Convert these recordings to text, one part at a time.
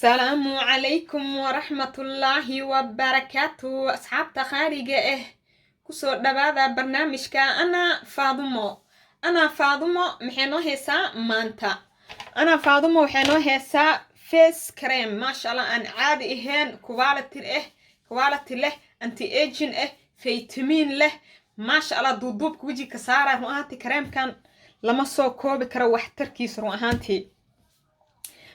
السلام عليكم ورحمة الله وبركاته أصحاب تخاريجة كسر دبادة برنامج أنا فاضمو محينو هيسا مانتا أنا فاضمو محينو هيسا فيس كريم ما شاء الله أن عادي إهين كوالتي له أنتي إيجين فيتامين له ما شاء الله دوب كوجي كسارة روحانتي كريم كان لما سو كوبي كرو وحتركيس روحانتي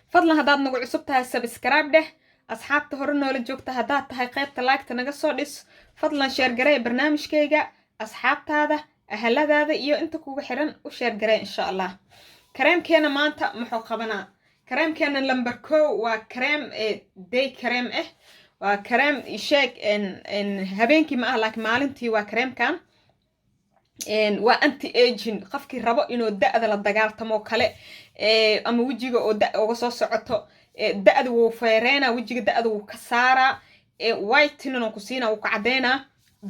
فضلا هداد نقول عصبتها سبسكرايب ده أصحابته هرنا ولا جوكتها هداد تهاي قيبت لايك تنقصو ديس فضلا شير قرأي برنامج كيغا أصحابته هذا أهلا هذا إيو انتو كوغو حيران وشير قرأي إن شاء الله كريم كينا مانتا محوقبنا كريم كينا لمبركو وكريم دي كريم وكريم إشيك إن هبينكي ما أهلاك مالنتي وكريم كان waa anti aging qofkii rabo inuu da'da la dagaaltamo kale ama wajiga oo da uga soo socoto da'da wuu feereena wajiga da'da wuu ka saara whitening ku siina uu ka cadeena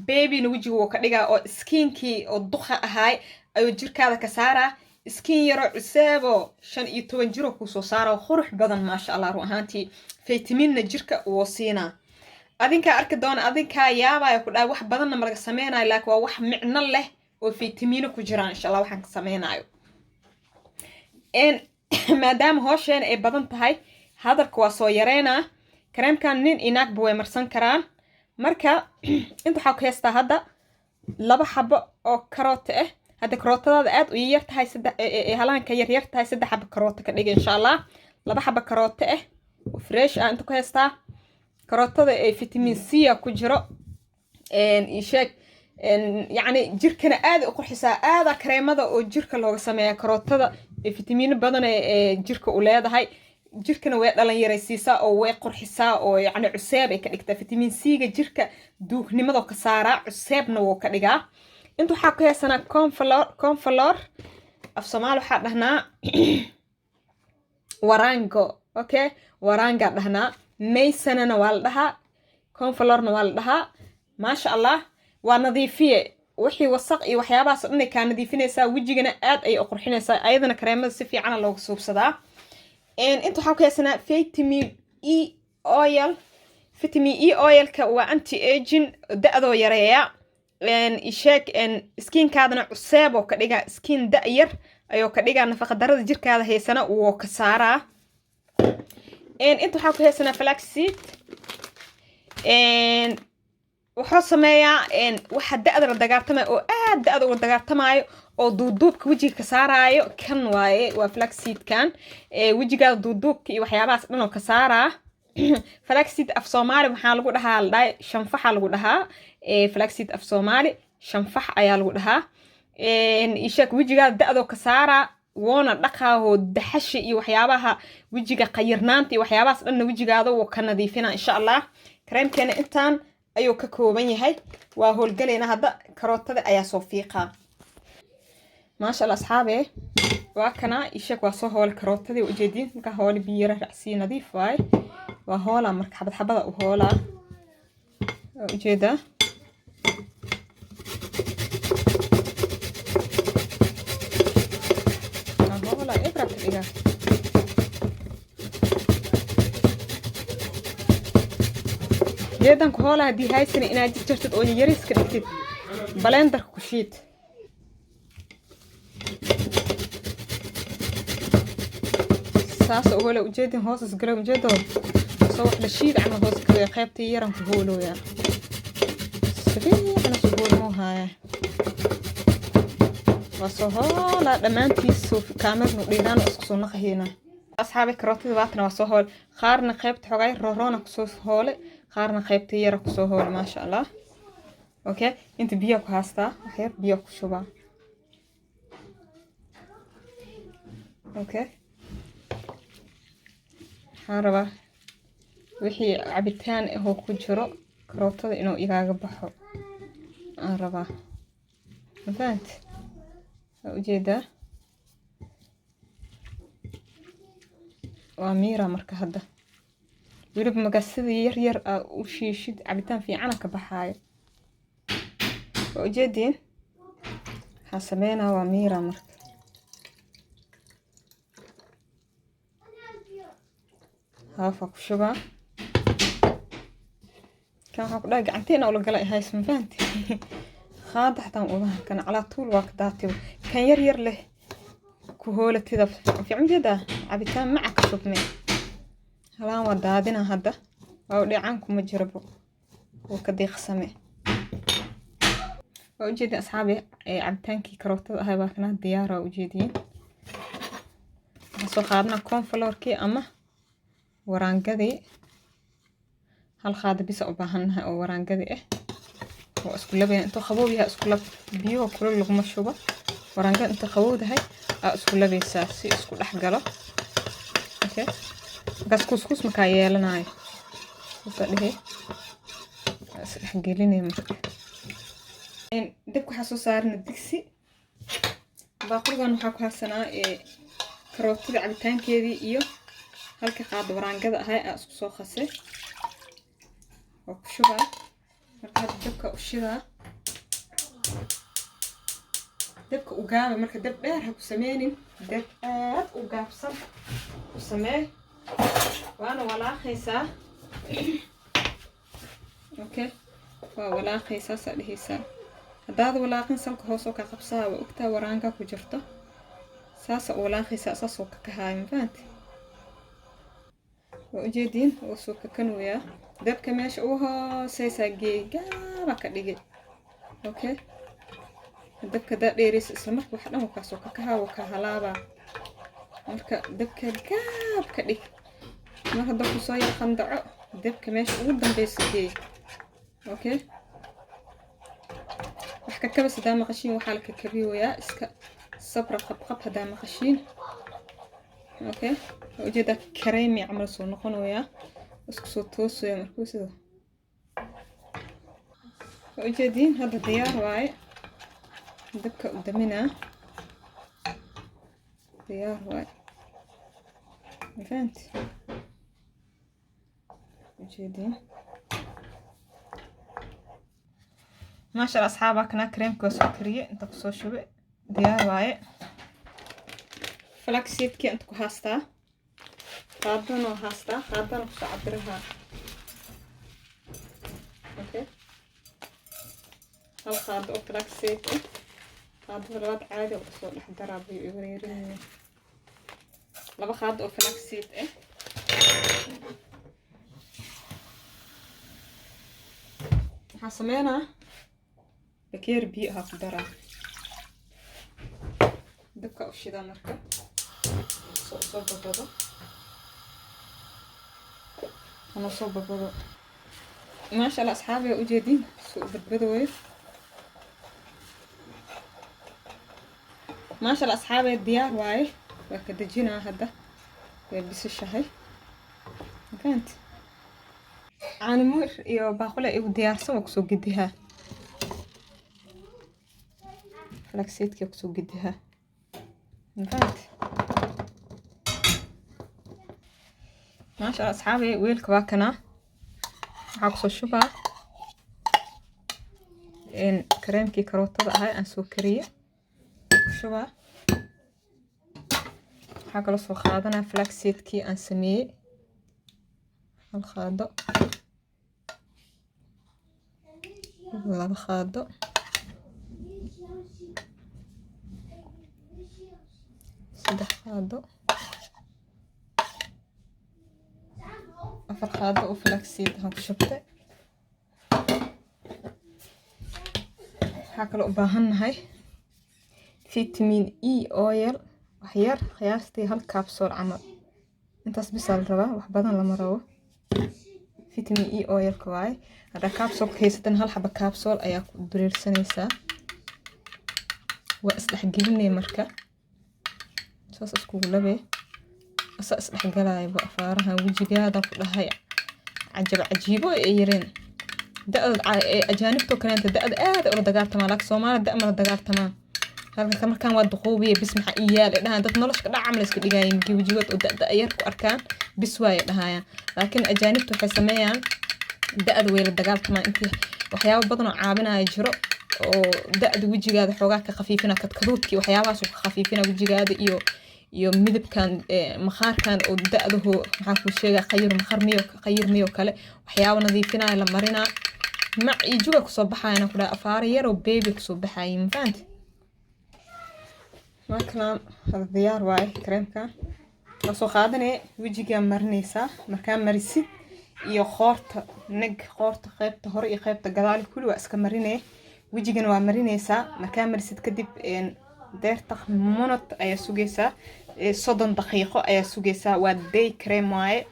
babyna wajiga wuu ka dhigaa oo skinkii oo duqa ahaay ayuu jirkaada ka saara skin yaro cuseebo 15 jiro ku soo saara qurux badan ma sha Allah ruuxantii vitaminna jirka uu siina adinka arki doona adinka yaabay ku dhaay wax badan ma laga sameeynaa laakiin waa wax micno leh وفيتامين كجران إن شاء الله وحن سمينايو إن مادام هوشين إيه بدن تهاي هذا الكواسو يرينا كريم كان نين إناك بوي مرسان كران مركا انتو حاو كيستا هذا لبا حبة أو كروت هذا كروت هذا آد ويرت هاي سدة هلان كيرت هاي سدة حبة كروت كنيجي إن شاء الله لبا حبة كروت وفريش انتو كيستا كروت هذا فيتامين سي كجرو إن إيشاك يعني جيركنا aad u qurxisa aada kareemada oo jirka looga sameeyo karootada fitamiino badan ee jirka u leedahay jirkana way dhalan yaraysiisa oo way qurxisa oo yani cuseeb ay ka dhigtaa fitamiin C ga jirka duugnimada ka saara cuseebna wuu ka dhigaa inta waxa ku heesana conflor af Soomaali waxa dhahnaa warango okay waranga dhahnaa maysanana waa la dhahaa conflorna waa la dhahaa ma sha Allah ونظيفية وحي وسق إيه وحيابها صدقني كان نظيفينيسا وجينا آد أي أقرحينيسا أيضا كريمة سفي عنا لو صوب صدا إن أنتو حاوكي سنة فيتامين إي أويل فيتامين إي أويل كوا أنتي إيجين دأذو يريا إن إشاك إن سكين كادنا عصابو كديغا سكين دأير أيو كديغا نفق درد جير كادا هي سنة وكسارة إن أنتو حاوكي سنة فلاكسيت إن wuxuu sameeyaa waxa da'da la dagaaltamay oo aad da'da u dagaaltamayo oo duuduubka wajiga ka saarayo kan waaye waa flaxseed kan wajiga duuduubka iyo waxyaabahaas dhan oo ka saara flaxseed af Soomaali waxa lagu dhahaa lay shanfaxa lagu dhahaa flaxseed af Soomaali shanfax ayaa lagu dhahaa ishaak wajiga da'da ka saara woona dhaqaaho daxashi iyo waxyaabaha wajiga qayirnaanta iyo waxyaabahaas dhan wajigaada uu ka nadiifina insha Allah kareemkeena intaan ayuu ka kooban yahay waa howlgaleena hadda karootada ayaa soo fiiqa ma sha Allah asxaabe waa kana ishak waa soo hool karootadii u jeedin marka hool biyo raacsi nadiif waay waa hoola marka xabad u hoola u jeeda hoola ibra iga جيداً كهولا دي هاي سنة إنا جرتد أو يريس كريكتد بلندر كشيت ساس أولا وجيدين هوسس قرام جيدو صوح لشيد عنا هوس كوي قيبتي يرم كهولو يا سبيل أنا سبول مو هاي وصوهولا دمانتي سوف كامر نقليدان أسقسو نخهينا أصحابي كروتي باتنا وصوهول خارنا قيبت حقاي رورونا كسوس هولي قارنا قيبتي يرا كسو هول ما شاء الله اوكي انت بيو كهاستا خير بيو كشوبا اوكي حاربا وحي عبيتان هو كجرو كروتدا انو igaaga baxo aan rabaa fahant ujeeda waa miira marka hadda weliba magasidii yar u shiishid cabitaan fiican ka baxaayo oo jeedin ha sameeyna waa miira marka هافا كشبا كان هاك داق عنتين أو لقلا هاي سمفانتي خاد حتى والله كان على طول وقتاتي كان ير له كهولة كذا في عندي ده عبيتان معك شوفني هلا ودادنا هذا أودي عنكم مجربوا وكدي خصمي وأجيدي أصحابي عبتانكي كروتة هاي باكنا ديارة وجيدين سو خادنا كون فلوركي أما ورانقدي هل خاد بيس أباهنها أو ورانقدي واسكو لبين انتو خبوبيها اسكو لب بيو كل لغمة شوبة ورانقد انتو خبوبة هاي اسكو لبين ساسي اسكو لحقلو اوكي بس كوسكوس مكايلنا هاي وصدقه حقيليني مركب دبكو حاسو صارنا الدكسي باقولغان وحاكو هاسنا كروتي عبتان كيدي iyo halka qaad waraangada ahay isku soo khasay oo ku shubaa marka dabka u shidaa dabka u gaaba marka dab dheer ha ku sameenin dab aad u gaabsan u samee waana walaaqaysaa okay waa walaaqaysaa sadhiisa hadaad walaaqin salka hoos oo ka qabsaa waa ogtaa waraanga ku jirto saasa walaaqaysaa saas oo ka kahaay mafaanti وجدين وسوق كنويا دب كماش اوها سيساجي جابا كدغي اوكي دب كدا ديريس اسلا marka wax dhan ka soo kakaha ka halaaba marka dabka gaab ka dhig marka dabku soo yar qandaco dabka meesha ugu dambeysay okay wax ka kaba sadama qashin waxa la ka kabiyoya iska sabra qabqab hadama qashin اوكي وجدت كريمي عمل سو نقنويا اسكو سو توسو مركو سيده وجدين هذا ديار واي دبك قدامنا ديار واي فهمت وجدين ما شاء الله اصحابك كنا كريم كوسكريه انت كسو شبه ديار واي فلاكسيد كي انتو هاستا قادنا هاستا قادنا كعبرها اوكي هل قاد او فلاكسيد قاد ولاد عادي وصول لحدرا بيوريرين لبا قاد او فلاكسيد حسمينا بكير بيئها قدرا دبكا وشيدا مركب صوب بابا أنا صوب بابا ما شاء الله أصحابي وجدين سوق بدوي ما شاء الله أصحابي الديار واي وكده جينا هذا بس الشهي كانت أنا مر يا باقولة إيه ديار سوق سوق جديها فلكسيت كيف سوق جديها كانت ما شاء الله أصحابي ويلك واكنا عاكسو شوفا إن كريمكي كروتة هاي أن سكرية شوفا حاكلو سو خادنا فلاكسيد كي أن سمي الخادو ولا الخادو صدح خادو أفر خادو وفلاكسيد هاك شبته حاكلو باهن هاي فيتامين اي اويل وحيار خياستي هال كابسول عمل انتاس بسال ربا وحبادان لما روا فيتامين اي اويل كواي هذا كابسول كيستن هال حبا كابسول اياك درير سنيسا واسلح قلني مركا ساس اسكو لبي أساس الحجلاء بأفارها وجيجادا كلها عجب عجيبة يرين ده أجانب تو كانت ده أول دقارت مالك سومال ده أمر دقارت ما هذا كمان كان واد خوبي بسمح إياه لأنها ده نلش كده عمل سكدي جاي نجيب جوات وده أيرك أركان بسواي لها لكن أجانب تو حسميان ده ويل دقارت ما أنت وحياة بدنا عابنا يجرو وده وجيجادا حوجاك خفيفنا كتكروتكي وحياة واسو خفيفنا وجيجادا إيو iyo midabkan maqaarkan oo da'daho maxaa ku sheega qayr miyo kale waxyaabo nadiifinaya la marinaa mac iyo juga ku soo baxayna ku dhaa afaar yar oo baby ku soo baxay ma fahanti markaan hada diyaar waaye kareemka soo qaadanay wajiga marinaysa markaa marisid iyo qoorta qaybta hore iyo qaybta gadaal kulli waa iska marinay wajigan waa marinaysa markaa marisid kadib deerta minute ayaa sugaysaa 30 daqiiqo ayaa sugaysaa waa day cream waaye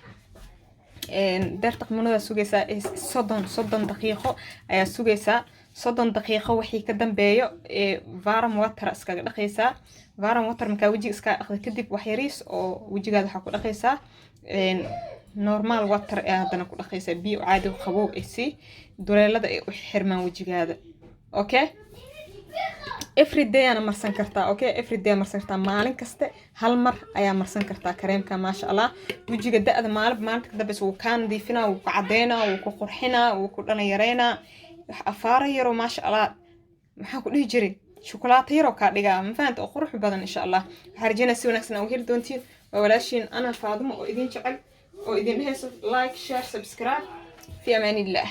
deerta minute sugaysaa 30 daqiiqo ayaa sugaysaa 30 daqiiqo wixii ka dambeeyo warm water iskaga dhaqaysaa warm water markaa wajiga iska dhaqdo kadib wax yariis oo wajigaada waxa ku dhaqaysaa normal water hadana ku dhaqaysaa biyo caadi qabow si duleelada ay u xirmaan wajigaada okay every day ana marsan kartaa okay every day marsan kartaa maalin kasta hal mar ayaa marsan kartaa kareemka maasha Allah wajiga da'da maalinta kadib uu ka nadiifinaa uu ku cadeynaa uu ku qurxinaa uu ku dhalinyareyna afaar yar oo maasha Allah maxaa ku dhihi jiray shukulaato yar oo ka dhigaa ma fahanto oo qurux badan insha Allah waxa rajayna si wanaagsan oo heli doontiin walaashin ana Faadumo oo idin jecel oo idin heeso like share subscribe fi amaan illah